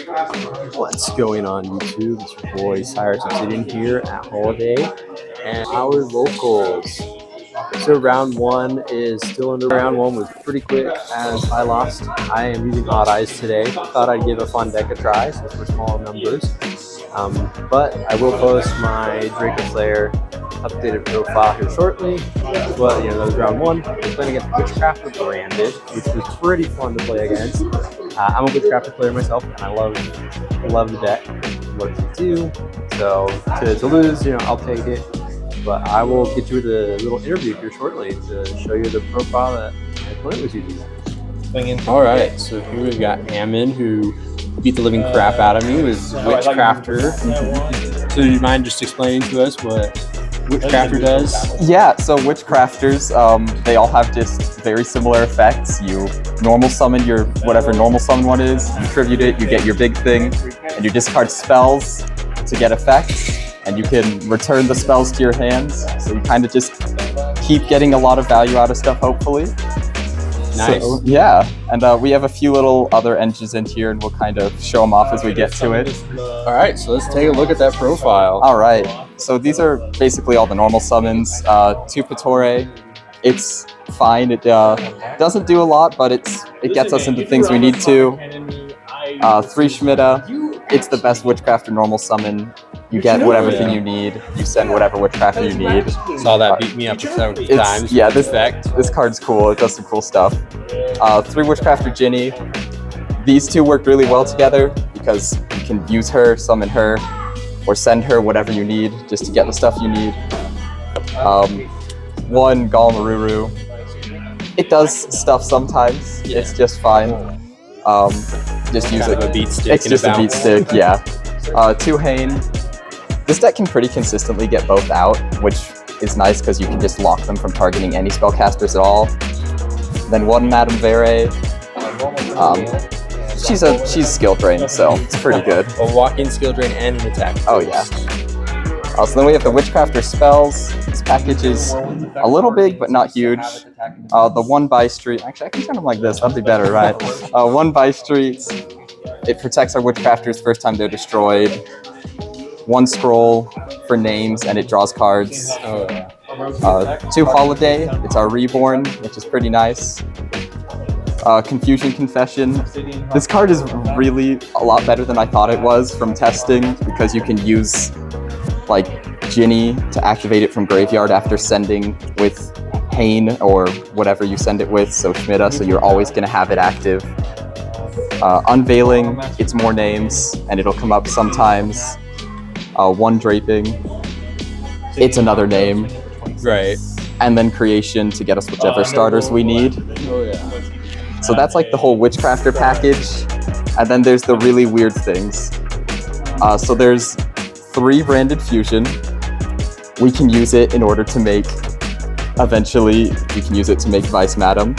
What's going on YouTube? It's your boy Cyrus. I'm sitting here at Holiday and our locals. So round one is still under. Round one was pretty quick as I lost. I am using odd eyes today. Thought I'd give a fun deck a try since we're small numbers. But I will post my Draco Slayer updated profile here shortly. Well, that was round one. I was playing against Witchcrafter Branded, which was pretty fun to play against. I'm a Witchcrafter player myself, and I love the deck, what it can do. So to lose, I'll take it. But I will get you with a little interview here shortly to show you the profile that my opponent was using. All right, so here we've got Ammon, who beat the living crap out of me, was Witchcrafter. So do you mind just explaining to us what Witchcrafter does? Yeah, so Witchcrafters, they all have just very similar effects. You normal summon your whatever normal summon one is, you tribute it, you get your big thing, and you discard spells to get effects, and you can return the spells to your hands. So you kind of just keep getting a lot of value out of stuff, hopefully. Nice. So, yeah, and we have a few little other engines in here, and we'll kind of show them off as we get to it. All right, so let's take a look at that profile. All right, so these are basically all the normal summons. 2 Pittore, it's fine. It doesn't do a lot, but it gets us into things we need to. 3 Schmidta, it's the best Witchcrafter normal summon. You get whatever thing you need. You send whatever Witchcrafter you need. Saw that beat me up 7 times. Yeah, this card's cool. It does some cool stuff. 3 Witchcrafter Ginny. These two work really well together because you can use her, summon her, or send her whatever you need just to get the stuff you need. 1 Galmaruru. It does stuff sometimes. Yeah. It's just fine. Just use it. A beat stick. It's just a beat stick, yeah. 2 Hane. This deck can pretty consistently get both out, which is nice because you can just lock them from targeting any spellcasters at all. Then 1 Madame Vere. She's skill drain, so it's pretty good. A walk-in skill drain and an attack. Oh yeah. So then we have the Witchcrafter spells. This package is a little big, but not huge. The 1 Buy Street. Actually, I can turn them like this. That'd be better, right? 1 Buy Street. It protects our Witchcrafters first time they're destroyed. 1 Scroll for names, and it draws cards. 2 Holiday. It's our Reborn, which is pretty nice. Confusion Confession. This card is really a lot better than I thought it was from testing because you can use Ginny to activate it from graveyard after sending with Hane or whatever you send it with, so Schmidta, so you're always going to have it active. Unveiling, it's more names, and it'll come up sometimes. 1 Draping, it's another name. Right. And then Creation to get us whichever starters we need. Oh yeah. So that's the whole Witchcrafter package. And then there's the really weird things. So there's 3 Branded Fusion. We can use it in order to make, eventually, you can use it to make Vice Madam.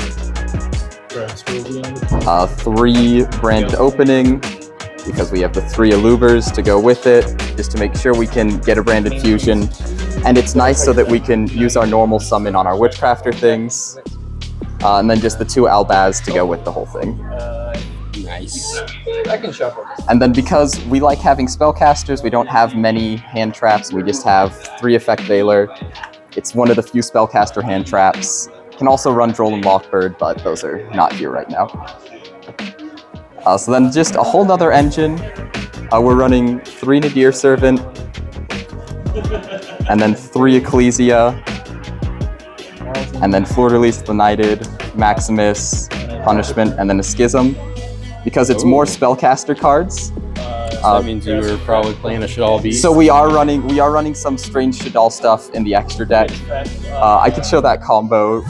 3 Branded Opening, because we have the 3 Allubers to go with it, just to make sure we can get a Branded Fusion. And it's nice so that we can use our normal summon on our Witchcrafter things. And then just the 2 Albaz to go with the whole thing. Nice. And then because we like having spellcasters, we don't have many hand traps. We just have 3 Effect Veiler. It's one of the few spellcaster hand traps. Can also run Droll and Lockbird, but those are not here right now. So then just a whole nother engine. We're running 3 Nadir Servant, and then 3 Ecclesia, and then Fleur de Lis the Knighted, Maximus, Punishment, and then a Schism. Because it's more spellcaster cards. That means you were probably playing a Shadal Beast. So we are running some strange Shadal stuff in the extra deck. I could show that combo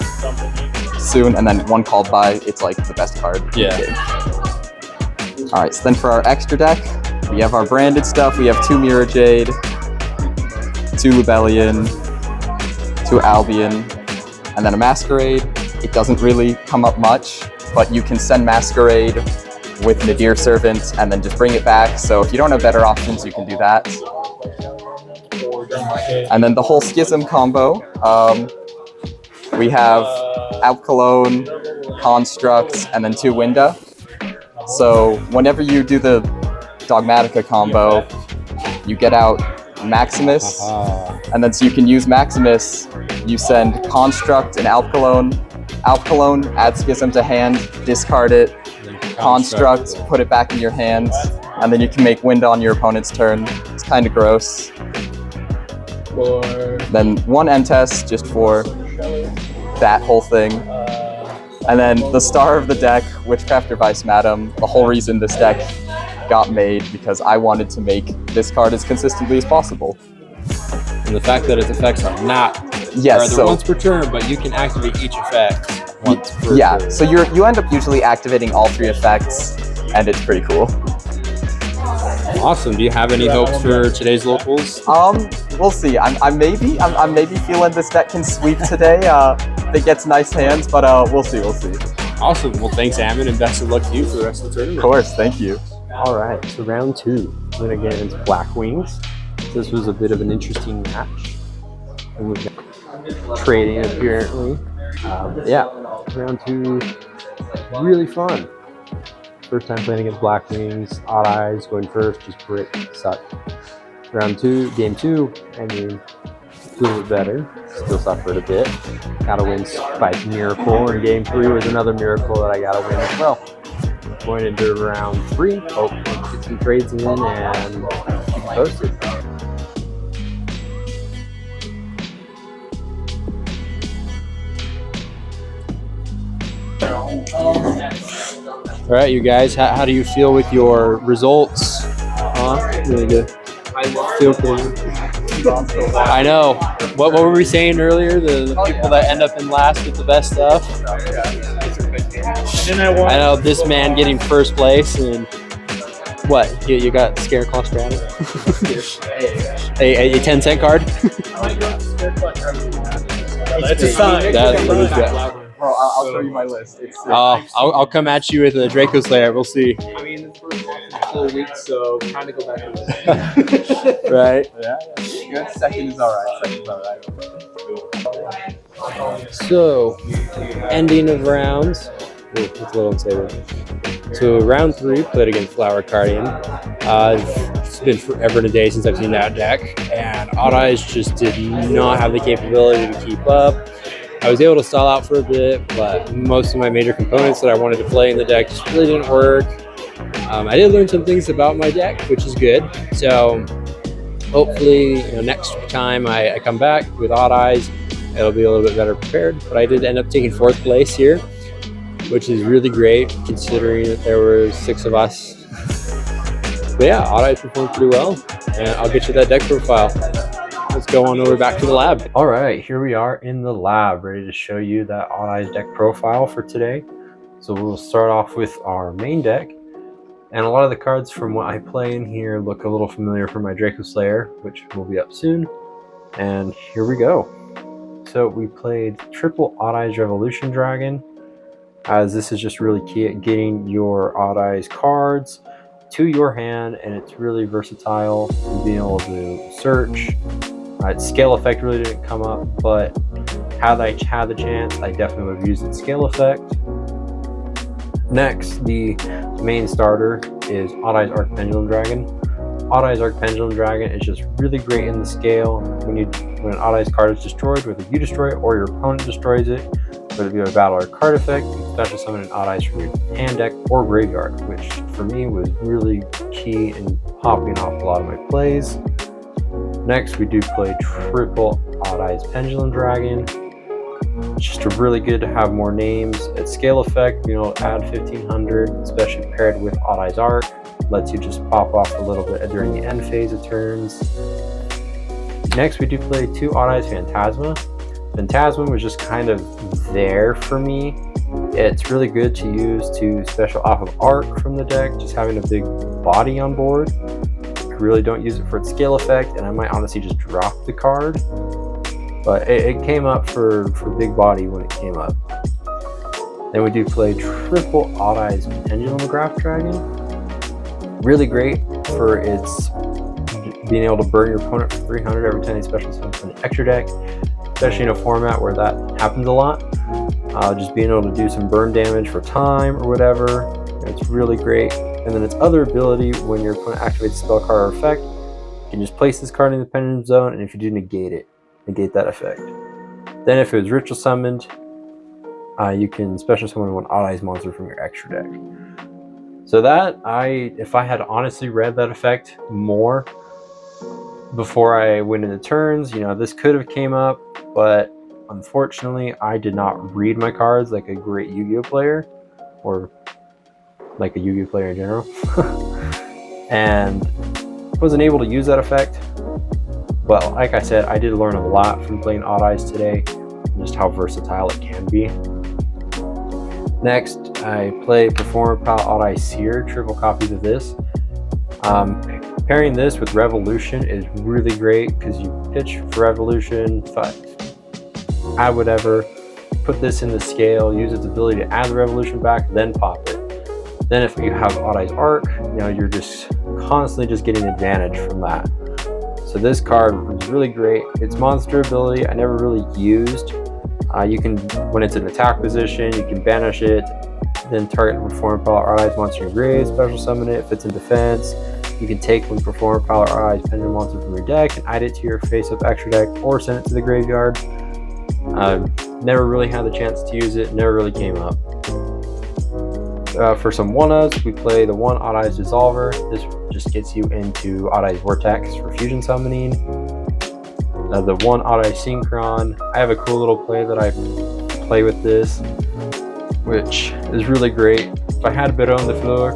soon, and then 1 Called By, it's the best card in the game. Alright, so then for our extra deck, we have our branded stuff. We have 2 Mirror Jade, 2 Lubellion, 2 Albion, and then a Masquerade. It doesn't really come up much, but you can send Masquerade with Nadir Servant and then just bring it back. So if you don't have better options, you can do that. And then the whole Schism combo, we have Alcalone, Construct, and then 2 Winda. So whenever you do the Dogmatica combo, you get out Maximus, and then so you can use Maximus, you send Construct and Alkalone, add Schism to hand, discard it, Construct, put it back in your hand, and then you can make Wind on your opponent's turn. It's kind of gross. Then one M-Test just for that whole thing. And then the star of the deck, Witchcrafter Vice Madam, the whole reason this deck got made, because I wanted to make this card as consistently as possible. And the fact that its effects are not once per turn, but you can activate each effect once per turn. So you end up usually activating all 3 effects, and it's pretty cool. Awesome. Do you have any hopes for today's locals? We'll see. I'm maybe feeling this deck can sweep today. If it gets nice hands, but we'll see. Awesome. Well, thanks, Ammon, and best of luck to you for the rest of the tournament. Of course. Thank you. All right. So round 2, we're gonna get into Black Wings. This was a bit of an interesting match. And we've got trading apparently. Round 2, really fun. First time playing against Black Wings, Odd Eyes going first, just brick, suck. Round 2, game 2, I mean, a little bit better. Still suffered a bit. Got a win by miracle, and game 3 was another miracle that I got to win as well. Going into round 3, hope to get some trades in and keep you posted. All right, you guys, how do you feel with your results? Really good. Feel good. I know. What were we saying earlier? The people that end up in last get the best stuff. I know this man getting first place, and what? You got Scareclaw Strata? a 10-cent card? It's a sign. Bro, I'll show you my list. I'll come at you with a Draco Slayer. We'll see. I mean, it's a full week, so kind of go back to this. Right? Yeah. Good. Second is all right. So, ending of rounds. Ooh, it's a little unstable. So round 3, played against Flower Guardian. It's been forever and a day since I've seen that deck, and Odd Eyes just did not have the capability to keep up. I was able to stall out for a bit, but most of my major components that I wanted to play in the deck just really didn't work. I did learn some things about my deck, which is good. So hopefully, next time I come back with Odd Eyes, it'll be a little bit better prepared. But I did end up taking 4th place here, which is really great considering that there were 6 of us. But yeah, Odd Eyes performed pretty well, and I'll get you that deck profile. Let's go on over back to the lab. All right, here we are in the lab, ready to show you that Odd Eyes deck profile for today. So we'll start off with our main deck. And a lot of the cards from what I play in here look a little familiar for my Draco Slayer, which will be up soon. And here we go. So we played triple Odd Eyes Revolution Dragon, as this is just really key at getting your Odd Eyes cards to your hand, and it's really versatile in being able to search. Its scale effect really didn't come up, but had I had the chance, I definitely would have used its scale effect. Next, the main starter is Odd Eyes Arc Pendulum Dragon. Odd Eyes Arc Pendulum Dragon is just really great in the scale. When an Odd Eyes card is destroyed, whether you destroy it or your opponent destroys it, whether it be a battle or card effect, you can special summon an Odd Eyes from your hand deck or graveyard, which for me was really key in popping off a lot of my plays. Next, we do play triple Odd Eyes Pendulum Dragon. It's just really good to have more names. Its scale effect, add 1500, especially paired with Odd Eyes Arc. Lets you just pop off a little bit during the end phase of turns. Next, we do play 2 Odd Eyes Phantasma. Phantasma was just kind of there for me. It's really good to use to special off of Arc from the deck, just having a big body on board. I really don't use it for its scale effect, and I might honestly just drop the card. But it came up for big body when it came up. Then we do play triple Odd Eyes Pendulum Graph Dragon. Really great for its being able to burn your opponent for 300 every time they special summon from the extra deck, especially in a format where that happens a lot. Just being able to do some burn damage for time or whatever, it's really great. And And then its other ability, when your opponent activates a spell card or effect, you can just place this card in the pendulum zone, and if you do negate that effect. Then if it was ritual summoned, you can special summon one odd eyes monster from your extra deck. So that, if I had honestly read that effect more before I went into turns, this could have came up, but unfortunately I did not read my cards like a great Yu-Gi-Oh player, or like a Yu-Gi-Oh player in general, and wasn't able to use that effect. But like I said, I did learn a lot from playing Odd Eyes today, just how versatile it can be. Next, I play Performer Pal Odd Eye Seer, triple copies of this. Pairing this with Revolution is really great because you pitch for Revolution, add whatever, put this in the scale, use its ability to add the Revolution back, then pop it. Then if you have Odd Eyes Arc, you're just constantly just getting advantage from that. So this card was really great. Its monster ability I never really used. You can, when it's in attack position, you can banish it, then target Performer Pal or Odd Eyes monster in your grave, special summon it. If it's in defense, you can take one Performer Pal or Odd Eyes pendulum monster from your deck and add it to your face-up extra deck, or send it to the graveyard. Never really had the chance to use it, never really came up. For some 1-ofs, we play the one Odd Eyes Dissolver. This just gets you into Odd Eyes Vortex for fusion summoning. The one Odd Eyes Synchron. I have a cool little play that I play with this, which is really great. If I had a bit on the floor,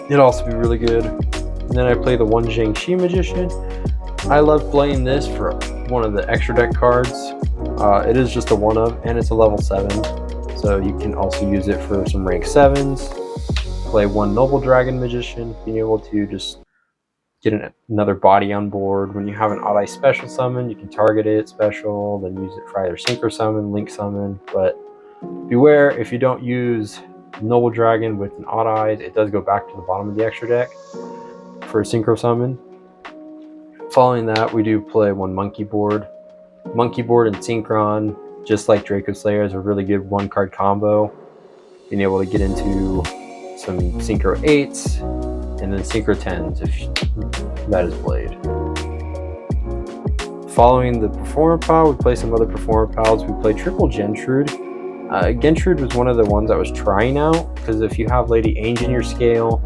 it'd also be really good. And then I play the one Jiangxi Magician. I love playing this for one of the extra deck cards. It is just a 1-of, and it's a level 7. So you can also use it for some rank 7s. Play one Noble Dragon Magician, being able to just get another body on board. When you have an Odd Eye special summon, you can target it special, then use it for either Synchro Summon, Link Summon. But beware, if you don't use Noble Dragon with an Odd Eyes, it does go back to the bottom of the extra deck for a Synchro Summon. Following that, we do play one Monkey Board. Monkey Board and Synchron, just like Draco Slayer, is a really good 1-card combo. Being able to get into some Synchro 8s and then Synchro 10s if that is played. Following the Performer Pal, we play some other Performer Pals. We play triple Gentrude. Gentrude was one of the ones I was trying out, because if you have Lady Ainge in your scale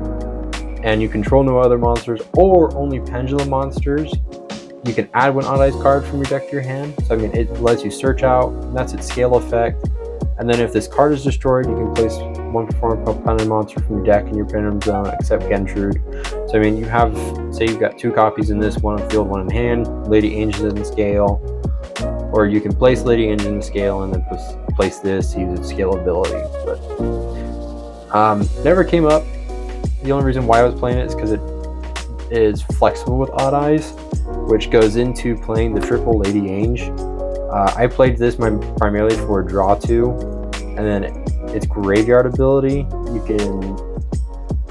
and you control no other monsters or only pendulum monsters, you can add one Odd Eyes card from your deck to your hand. So it lets you search out, and that's its scale effect. And then if this card is destroyed, you can place one Performer Pal pendulum monster from your deck in your pendulum zone, except Gentrude. So you have, say you've got 2 copies in this, one on field, one in hand. Lady Ainge is in the scale, or you can place Lady Ainge in the scale and then place this, use its scale ability. But never came up. The only reason why I was playing it is because it is flexible with Odd Eyes, which goes into playing the triple Lady Ainge. I played this primarily for a draw 2, and then its graveyard ability, you can,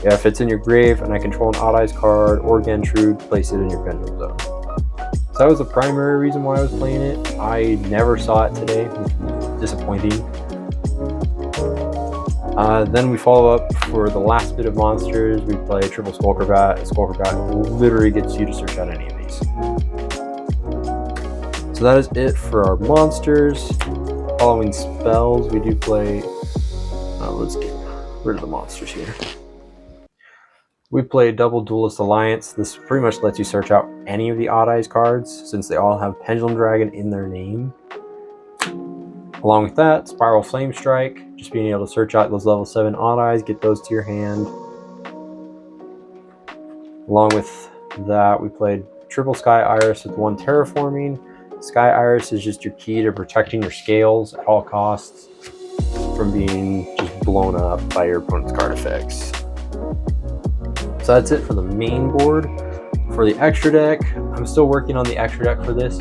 if it's in your grave and I control an Odd Eyes card or Gentrude, place it in your pendulum zone. So that was the primary reason why I was playing it. I never saw it today, which was disappointing. Then we follow up for the last bit of monsters. We play triple Skullcrabat. Skullcrabat literally gets you to search out any of these. So that is it for our monsters. Following spells, we do play, let's get rid of the monsters here. We play Double Duelist Alliance. This pretty much lets you search out any of the Odd Eyes cards, since they all have Pendulum Dragon in their name. Along with that, Spiral Flame Strike, just being able to search out those level 7 Odd Eyes, get those to your hand. Along with that, we played Triple Sky Iris with 1 Terraforming. Sky Iris is just your key to protecting your scales at all costs from being just blown up by your opponent's card effects. So that's it for the main board. For the extra deck, I'm still working on the extra deck for this,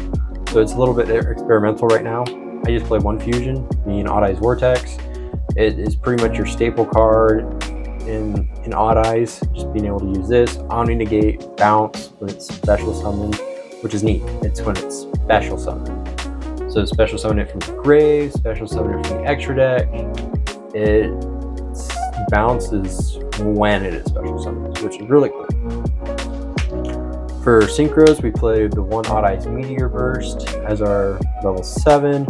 so it's a little bit experimental right now. I just play 1 fusion, being Odd Eyes Vortex. It is pretty much your staple card in Odd Eyes, just being able to use this. Omni Negate, Bounce when it's special summoned, which is neat. It's when it's special summoned. So special summon it from the grave, special summon it from the extra deck. Its bounce is when it is special summons, which is really cool. For synchros, we played the one Odd Eyes Meteor Burst as our level 7.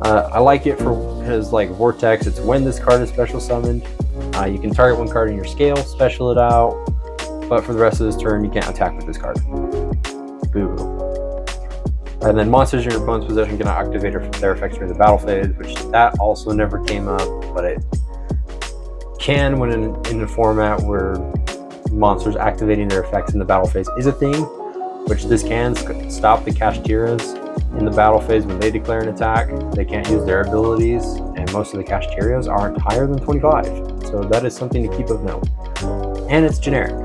I like it because like Vortex, it's when this card is special summoned. You can target one card in your scale, special it out, but for the rest of this turn, you can't attack with this card. Boo. And then monsters in your opponent's possession cannot activate their effects during the battle phase, which that also never came up, but it can when in a format where monsters activating their effects in the battle phase is a thing, which this can stop the Kashtira's in the battle phase when they declare an attack. They can't use their abilities, and most of the Kashtira's aren't higher than 25, so that is something to keep of note. And it's generic.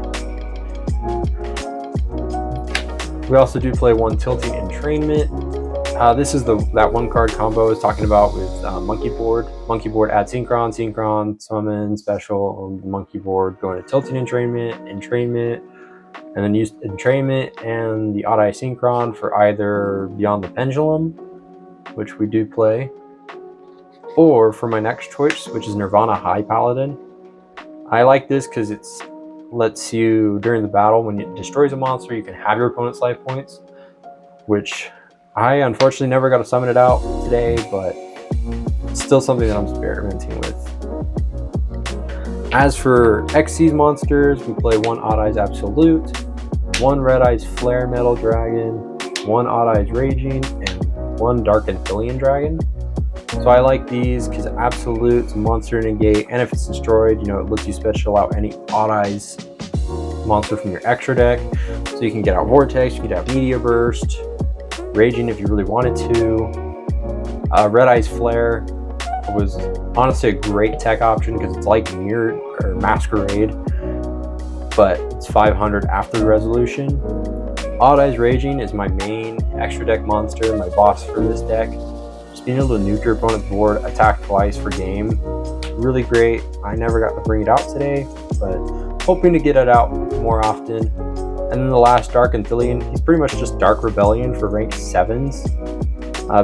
We also do play one Tilting Entrainment. This is that one card combo I was talking about with Monkey Board. Monkey Board add Synchron, Summon, Special, Monkey Board, go into Tilting Entrainment, and then use Entrainment and the Odd Eye Synchron for either Beyond the Pendulum, which we do play, or for my next choice, which is Nirvana High Paladin. I like this because it lets you, during the battle, when it destroys a monster, you can have your opponent's life points, which I unfortunately never got to summon it out today, but it's still something that I'm experimenting with. As for Xyz monsters, we play one Odd Eyes Absolute, one Red Eyes Flare Metal Dragon, one Odd Eyes Raging, and one Dark Anthillion Dragon. So I like these because Absolute's monster negate, and if it's destroyed, it lets you special out any Odd Eyes monster from your extra deck. So you can get out Vortex, you can get out Meteor Burst, Raging if you really wanted to. Red Eyes Flare was honestly a great tech option because it's like Mirror or Masquerade, but it's 500 after the resolution. Odd Eyes Raging is my main extra deck monster, my boss for this deck. Just being able to nuke your opponent's board, attack twice for game, really great. I never got to bring it out today, but hoping to get it out more often. And then the last, Dark Anthillion, he's pretty much just Dark Rebellion for rank 7s.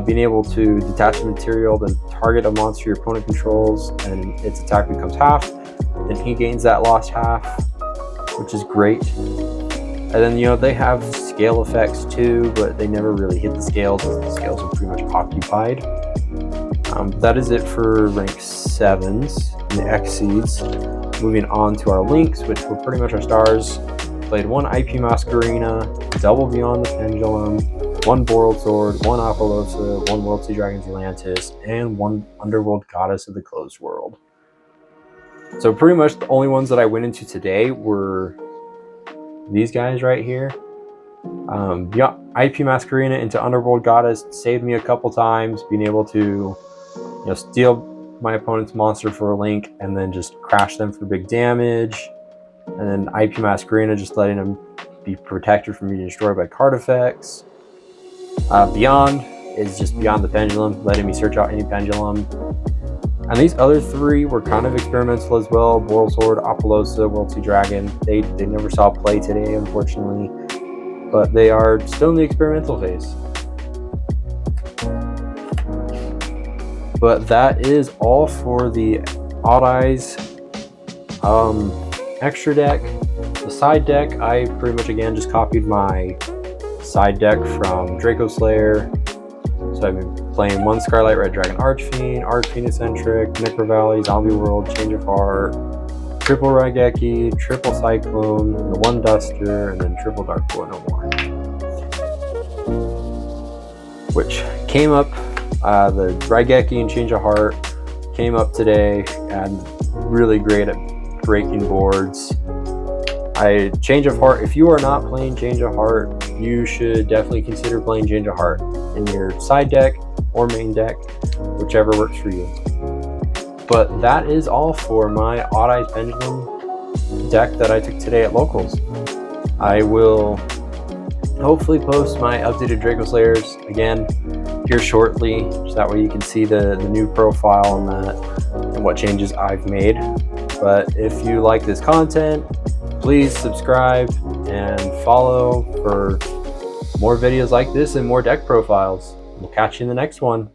Being able to detach the material, then target a monster your opponent controls, and its attack becomes half. Then he gains that lost half, which is great. And then, they have scale effects too, but they never really hit the scales, as the scales are pretty much occupied. That is it for rank 7s and the Xyz. Moving on to our links, which were pretty much our stars. Played one IP Masquerena, double Beyond the Pendulum, one Boral Sword, one Apollosa, one World Sea Dragon Atlantis, and one Underworld Goddess of the Closed World. So pretty much the only ones that I went into today were these guys right here. IP Masquerena into Underworld Goddess saved me a couple times, being able to steal my opponent's monster for a link and then just crash them for big damage. And then IP Masquerena just letting them be protected from being destroyed by card effects. Beyond is just Beyond the Pendulum, letting me search out any pendulum. And these other three were kind of experimental as well. Boral Sword, Apollosa, World Sea Dragon. They never saw play today, unfortunately. But they are still in the experimental phase. But that is all for the Odd Eyes extra deck. The side deck, I pretty much again just copied my side deck from Draco Slayer. So I've been playing one Scarlet Red Dragon Archfiend Eccentric, Necro Valley, Zombie World, Change of Heart, triple Raigeki, triple Cyclone, the one Duster, and then triple Dark Boy No More. Which came up, the Raigeki and Change of Heart came up today, and really great at breaking boards. Change of Heart, if you are not playing Change of Heart, you should definitely consider playing Change of Heart in your side deck or main deck, whichever works for you. But that is all for my Odd Eyes Pendulum deck that I took today at Locals. I will hopefully post my updated Draco Slayers again here shortly, so that way you can see the new profile and that and what changes I've made. But if you like this content, please subscribe and follow for more videos like this and more deck profiles. We'll catch you in the next one.